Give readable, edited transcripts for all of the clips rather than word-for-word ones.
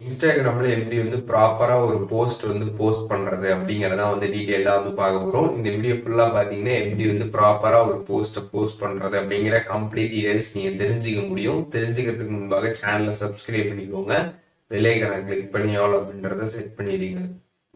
இன்ஸ்டாகிராம்ல எப்படி வந்து ப்ராப்பரா ஒரு போஸ்ட் வந்து போஸ்ட் பண்றது அப்படிங்கறத வந்து டீடைலா வந்து பார்க்க போறோம். இந்த வீடியோ ஃபுல்லா பாத்தீங்கன்னா எப்படி வந்து ப்ராப்பரா ஒரு போஸ்ட போஸ்ட் பண்றது அப்படிங்கிற கம்ப்ளீட் டீடைல்ஸ் நீங்க தெரிஞ்சுக்க முடியும். தெரிஞ்சுக்கிறதுக்கு முன்பாக சேனலை சப்ஸ்கிரைப் பண்ணிக்கோங்க. பெல் ஐகானை கிளிக் பண்ணி ஆல் அப்படின்றத செட் பண்ணிடுங்க.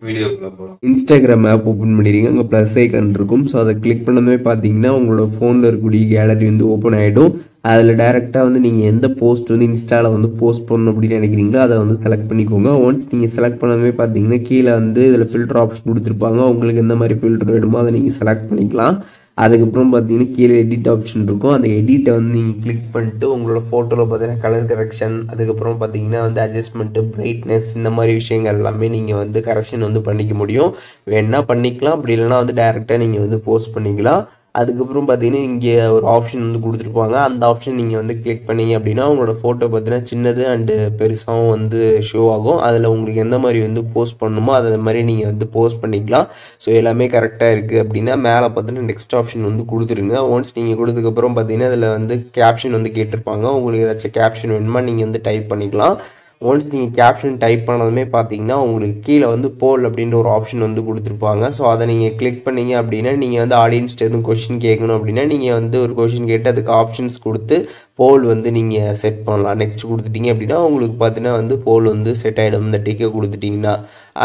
வீடியோக்குள்ள போகலாம். இன்ஸ்டாகிராம் ஆப் ஓப்பன் பண்ணிடுங்க. அங்கே ப்ளஸ் ஐக்கன் இருக்கும். ஸோ அதை கிளிக் பண்ணவே பார்த்தீங்கன்னா உங்களோட ஃபோனில் இருக்கக்கூடிய கேலரி வந்து ஓப்பன் ஆகிடும். அதில் டேரெக்டாக வந்து நீங்கள் எந்த போஸ்ட் வந்து இன்ஸ்டாவில் வந்து போஸ்ட் பண்ணணும் அப்படின்னு நினைக்கிறீங்களோ அதை வந்து செலக்ட் பண்ணிக்கோங்க. ஒன்ஸ் நீங்கள் செலக்ட் பண்ணவே பார்த்தீங்கன்னா கீழே வந்து இதில் ஃபில்டர் ஆப்ஷன் கொடுத்துருப்பாங்க. உங்களுக்கு எந்த மாதிரி ஃபில்டர் வேணுமோ அதை நீங்கள் செலக்ட் பண்ணிக்கலாம். அதுக்கப்புறம் பார்த்தீங்கன்னா கீழே எடிட் ஆப்ஷன் இருக்கும். அந்த எடிட்டை வந்து நீங்கள் கிளிக் பண்ணிட்டு உங்களோட ஃபோட்டோவில் பார்த்தீங்கன்னா கலர் கரெக்ஷன், அதுக்கப்புறம் பார்த்தீங்கன்னா வந்து அட்ஜஸ்ட்மெண்ட்டு, பிரைட்னஸ், இந்த மாதிரி விஷயங்கள் எல்லாமே நீங்கள் வந்து கரெக்ஷன் வந்து பண்ணிக்க முடியும். வேணா பண்ணிக்கலாம், அப்படி இல்லைனா வந்து டேரெக்டாக நீங்கள் வந்து போஸ்ட் பண்ணிக்கலாம். அதுக்கப்புறம் பார்த்தீங்கன்னா இங்கே ஒரு ஆப்ஷன் வந்து கொடுத்துருப்பாங்க. அந்த ஆப்ஷன் நீங்கள் வந்து கிளிக் பண்ணீங்க அப்படின்னா உங்களோட ஃபோட்டோ பார்த்தீங்கன்னா சின்னது அண்டு பெருசாகவும் வந்து ஷோ ஆகும். அதில் உங்களுக்கு எந்த மாதிரி வந்து போஸ்ட் பண்ணணுமோ அதை மாதிரி நீங்கள் வந்து போஸ்ட் பண்ணிக்கலாம். ஸோ எல்லாமே கரெக்டாக இருக்குது அப்படின்னா மேலே பார்த்தீங்கன்னா நெக்ஸ்ட் ஆப்ஷன் வந்து கொடுத்துருங்க. ஒன்ஸ் நீங்கள் கொடுத்ததுக்கப்புறம் பார்த்தீங்கன்னா அதில் வந்து கேப்ஷன் வந்து கேட்டிருப்பாங்க. உங்களுக்கு ஏதாச்சும் கேப்ஷன் வேணுமா நீங்கள் வந்து டைப் பண்ணிக்கலாம். ஒன்ஸ் நீங்கள் கேப்ஷன் டைப் பண்ணதுமே பார்த்தீங்கன்னா உங்களுக்கு கீழே வந்து போல் அப்படின்ற ஒரு ஆப்ஷன் வந்து கொடுத்துருப்பாங்க. ஸோ அதை நீங்கள் கிளிக் பண்ணீங்க அப்படின்னா நீங்கள் வந்து ஆடியன்ஸ்ட்டு எதுவும் கொஷின் கேட்கணும் அப்படின்னா நீங்கள் வந்து ஒரு கொஷின் கேட்டு அதுக்கு ஆப்ஷன்ஸ் கொடுத்து போல் வந்து நீங்கள் செட் பண்ணலாம். நெக்ஸ்ட் கொடுத்துட்டீங்க அப்படின்னா உங்களுக்கு பார்த்தீங்கன்னா வந்து போல் வந்து செட் ஆகிடும். இந்த டிக்கை கொடுத்துட்டிங்கன்னா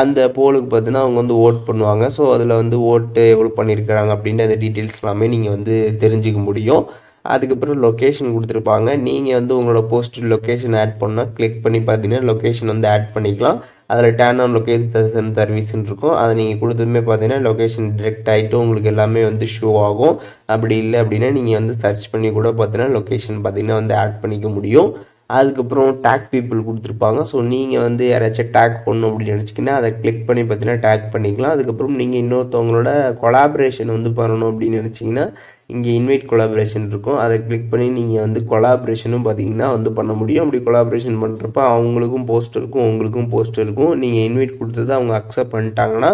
அந்த போலுக்கு பார்த்தீங்கன்னா அவங்க வந்து ஓட் பண்ணுவாங்க. ஸோ அதில் வந்து ஓட்டு எவ்வளோ பண்ணியிருக்கிறாங்க அப்படின்ற அந்த டீட்டெயில்ஸ் எல்லாமே நீங்கள் வந்து தெரிஞ்சுக்க முடியும். அதுக்கப்புறம் லொக்கேஷன் கொடுத்துருப்பாங்க. நீங்கள் வந்து உங்களோட போஸ்ட் லொக்கேஷன் ஆட் பண்ணால் கிளிக் பண்ணி பார்த்தீங்கன்னா லொக்கேஷன் வந்து ஆட் பண்ணிக்கலாம். அதில் டர்ன் ஆன் லொக்கேஷன் சர்வீஸ்ன்னு இருக்கும். அதை நீங்கள் கொடுத்ததுமே பார்த்தீங்கன்னா லொக்கேஷன் டிரெக்ட் ஆகிட்டு உங்களுக்கு எல்லாமே வந்து ஷோ ஆகும். அப்படி இல்லை அப்படின்னா நீங்கள் வந்து சர்ச் பண்ணி கூட பார்த்தீங்கன்னா லொக்கேஷன் பார்த்தீங்கன்னா வந்து ஆட் பண்ணிக்க முடியும். அதுக்கப்புறம் டேக் பீப்புள் கொடுத்துருப்பாங்க. ஸோ நீங்கள் வந்து யாராச்சும் டேக் பண்ணணும் அப்படின்னு நினச்சிங்கன்னா அதை கிளிக் பண்ணி பார்த்தீங்கன்னா டேக் பண்ணிக்கலாம். அதுக்கப்புறம் நீங்கள் இன்னொருத்தவங்களோட கொலாபரேஷன் வந்து பண்ணணும் அப்படின்னு நினச்சிங்கன்னா இங்கே இன்வைட் கொலாபரேஷன் இருக்கும். அதை கிளிக் பண்ணி நீங்கள் வந்து கொலாபரேஷனும் பார்த்தீங்கன்னா வந்து பண்ண முடியும். அப்படி கொலாபரேஷன் பண்ணுறப்ப அவங்களுக்கும் போஸ்ட் இருக்கும், உங்களுக்கும் போஸ்ட் இருக்கும். நீங்கள் இன்வைட் கொடுத்தது அவங்க அக்செப்ட் பண்ணிட்டாங்கன்னா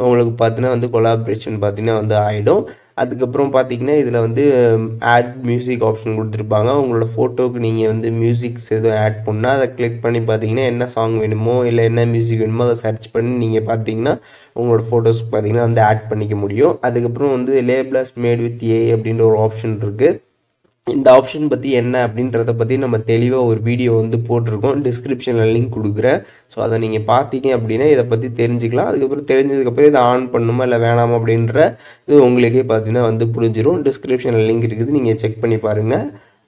உங்களுக்கு பார்த்தீங்கன்னா வந்து கொலாபரேஷன் பார்த்தீங்கன்னா வந்து ஆகிடும். அதுக்கப்புறம் பார்த்தீங்கன்னா இதில் வந்து ஆட் மியூசிக் ஆப்ஷன் கொடுத்துருப்பாங்க. உங்களோட ஃபோட்டோவுக்கு நீங்கள் வந்து மியூசிக்ஸ் எதுவும் ஆட் பண்ணால் அதை கிளிக் பண்ணி பார்த்தீங்கன்னா என்ன சாங் வேணுமோ இல்லை என்ன மியூசிக் வேணுமோ அதை சர்ச் பண்ணி நீங்கள் பார்த்தீங்கன்னா உங்களோட ஃபோட்டோஸ் பார்த்தீங்கன்னா வந்து ஆட் பண்ணிக்க முடியும். அதுக்கப்புறம் வந்து லேபிள்ஸ் மேட் வித் ஏஐ அப்படின்ற ஒரு ஆப்ஷன் இருக்குது. இந்த ஆப்ஷன் பற்றி என்ன அப்படின்றத பற்றி நம்ம தெளிவாக ஒரு வீடியோ வந்து போட்டிருக்கோம். டிஸ்கிரிப்ஷனில் லிங்க் கொடுக்குறேன். ஸோ அதை நீங்கள் பார்த்தீங்க அப்படின்னா இதை பற்றி தெரிஞ்சுக்கலாம். அதுக்கப்புறம் தெரிஞ்சதுக்கப்புறம் இதை ஆன் பண்ணணுமா இல்லை வேணாமா அப்படின்ற இது உங்களுக்கே பார்த்தீங்கன்னா வந்து புரிஞ்சிடும். டிஸ்கிரிப்ஷனில் லிங்க் இருக்குது, நீங்கள் செக் பண்ணி பாருங்கள்.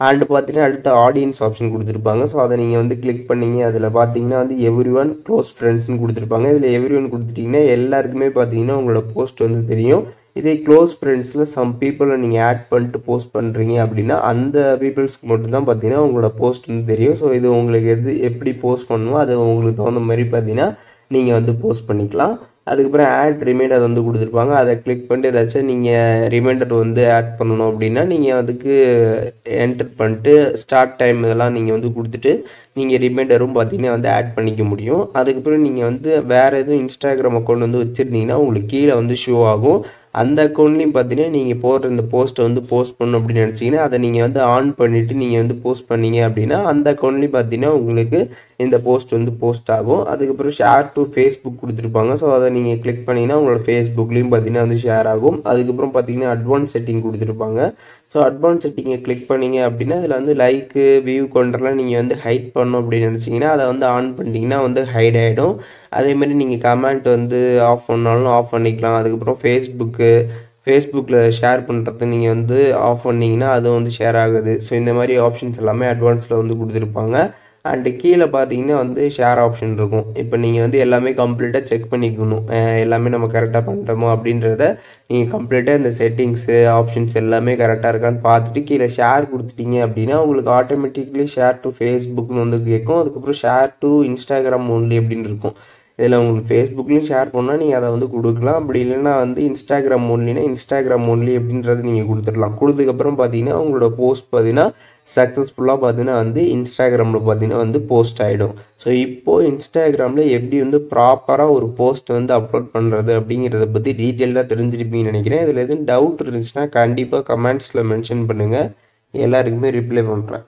அண்டு பார்த்தீங்கன்னா அடுத்த ஆடியன்ஸ் ஆப்ஷன் கொடுத்துருப்பாங்க. ஸோ அதை நீங்கள் வந்து கிளிக் பண்ணிங்க. அதில் பார்த்தீங்கன்னா வந்து எவ்ரி1 க்ளோஸ் ஃப்ரெண்ட்ஸ்னு கொடுத்துருப்பாங்க. இதில் எவ்ரி1 கொடுத்துட்டிங்கன்னா எல்லாருக்குமே பார்த்தீங்கன்னா உங்களோட போஸ்ட் வந்து தெரியும். இதே க்ளோஸ் ஃப்ரெண்ட்ஸில் சம் பீப்புளை நீங்கள் ஆட் பண்ணிட்டு போஸ்ட் பண்ணுறீங்க அப்படின்னா அந்த பீப்புள்ஸ்க்கு மட்டும்தான் பார்த்தீங்கன்னா உங்களோட போஸ்ட் வந்து தெரியும். ஸோ இது உங்களுக்கு எப்படி போஸ்ட் பண்ணணுமோ அது உங்களுக்கு தகுந்த மாதிரி பார்த்தீங்கன்னா நீங்கள் வந்து போஸ்ட் பண்ணிக்கலாம். அதுக்கப்புறம் ஆட் ரிமைண்டர் வந்து கொடுத்துருப்பாங்க. அதை கிளிக் பண்ணிட்டு ஏதாச்சும் நீங்கள் ரிமைண்டர் வந்து ஆட் பண்ணணும் அப்படின்னா நீங்கள் அதுக்கு என்டர் பண்ணிட்டு ஸ்டார்ட் டைம் இதெல்லாம் நீங்கள் வந்து கொடுத்துட்டு நீங்கள் ரிமைண்டரும் பார்த்தீங்கன்னா வந்து ஆட் பண்ணிக்க முடியும். அதுக்கப்புறம் நீங்கள் வந்து வேறு எதுவும் இன்ஸ்டாகிராம் அக்கௌண்ட் வந்து வச்சுருந்தீங்கன்னா உங்களுக்கு கீழே வந்து ஷோ ஆகும். அந்த அக்கௌண்ட்லேயும் பார்த்தீங்கன்னா நீங்கள் போடுற இந்த போஸ்ட்டை வந்து போஸ்ட் பண்ணணும் அப்படின்னு நினச்சிங்கன்னா அதை நீங்கள் வந்து ஆன் பண்ணிவிட்டு நீங்கள் வந்து போஸ்ட் பண்ணீங்க அப்படின்னா அந்த அக்கௌண்ட்லேயும் பார்த்தீங்கன்னா உங்களுக்கு இந்த போஸ்ட் வந்து போஸ்ட் ஆகும். அதுக்கப்புறம் ஷேர் டு ஃபேஸ்புக் கொடுத்துருப்பாங்க. ஸோ அதை நீங்கள் கிளிக் பண்ணிங்கன்னா உங்களோட ஃபேஸ்புக்லேயும் பார்த்தீங்கன்னா வந்து ஷேர் ஆகும். அதுக்கப்புறம் பார்த்தீங்கன்னா அட்வான்ஸ் செட்டிங் கொடுத்துருப்பாங்க. ஸோ அட்வான்ஸ் செட்டிங்கை கிளிக் பண்ணிங்க அப்படின்னா இதில் வந்து லைக்கு வியூ கொண்டெல்லாம் நீங்கள் வந்து ஹைட் பண்ணணும் அப்படின்னு நினச்சிங்கன்னா அதை வந்து ஆன் பண்ணிட்டீங்கன்னா வந்து ஹைட் ஆகிடும். அதேமாதிரி நீங்கள் கமெண்ட் வந்து ஆஃப் பண்ணாலும் ஆஃப் பண்ணிக்கலாம். அதுக்கப்புறம் ஃபேஸ்புக்கில் ஷேர் பண்ணுறது நீங்கள் வந்து ஆஃப் பண்ணிங்கன்னா அது வந்து ஷேர் ஆகுது. ஸோ இந்த மாதிரி ஆப்ஷன்ஸ் எல்லாமே அட்வான்ஸில் வந்து கொடுத்துருப்பாங்க. அண்டு கீழே பார்த்தீங்கன்னா வந்து ஷேர் ஆப்ஷன் இருக்கும். இப்போ நீங்கள் வந்து எல்லாமே கம்ப்ளீட்டாக செக் பண்ணிக்கணும். எல்லாமே நம்ம கரெக்டாக பண்ணுறோமோ அப்படின்றத நீங்கள் கம்ப்ளீட்டாக இந்த செட்டிங்ஸு ஆப்ஷன்ஸ் எல்லாமே கரெக்டாக இருக்கான்னு பார்த்துட்டு கீழே ஷேர் கொடுத்துட்டீங்க அப்படின்னா உங்களுக்கு ஆட்டோமேட்டிக்லி ஷேர் டு ஃபேஸ்புக்னு வந்து கேட்கும். அதுக்கப்புறம் ஷேர் டு இன்ஸ்டாகிராம் ஒன்லி அப்படின்னு இருக்கும். இதில் உங்களுக்கு ஃபேஸ்புக்லேயும் ஷேர் பண்ணால் நீங்கள் அதை வந்து கொடுக்கலாம். அப்படி இல்லைன்னா வந்து இன்ஸ்டாகிராம் ஒன்லினா இன்ஸ்டாகிராம் ஒன்லி அப்படின்றது நீங்கள் கொடுத்துடலாம். கொடுத்ததுக்கப்புறம் பார்த்தீங்கன்னா உங்களோட போஸ்ட் பார்த்தீங்கன்னா சக்ஸஸ்ஃபுல்லாக பார்த்தீங்கன்னா வந்து இன்ஸ்டாகிராமில் பார்த்தீங்கன்னா வந்து போஸ்ட் ஆகிடும். ஸோ இப்போது இன்ஸ்டாகிராமில் எப்படி வந்து ப்ராப்பராக ஒரு போஸ்ட் வந்து அப்லோட் பண்ணுறது அப்படிங்கிறத பற்றி டீட்டெயிலாக தெரிஞ்சிருப்பீங்கன்னு நினைக்கிறேன். இதில் எதுவும் டவுட் இருந்துச்சுன்னா கண்டிப்பாக கமெண்ட்ஸில் மென்ஷன் பண்ணுங்கள். எல்லாருக்குமே ரிப்ளை பண்ணுறேன்.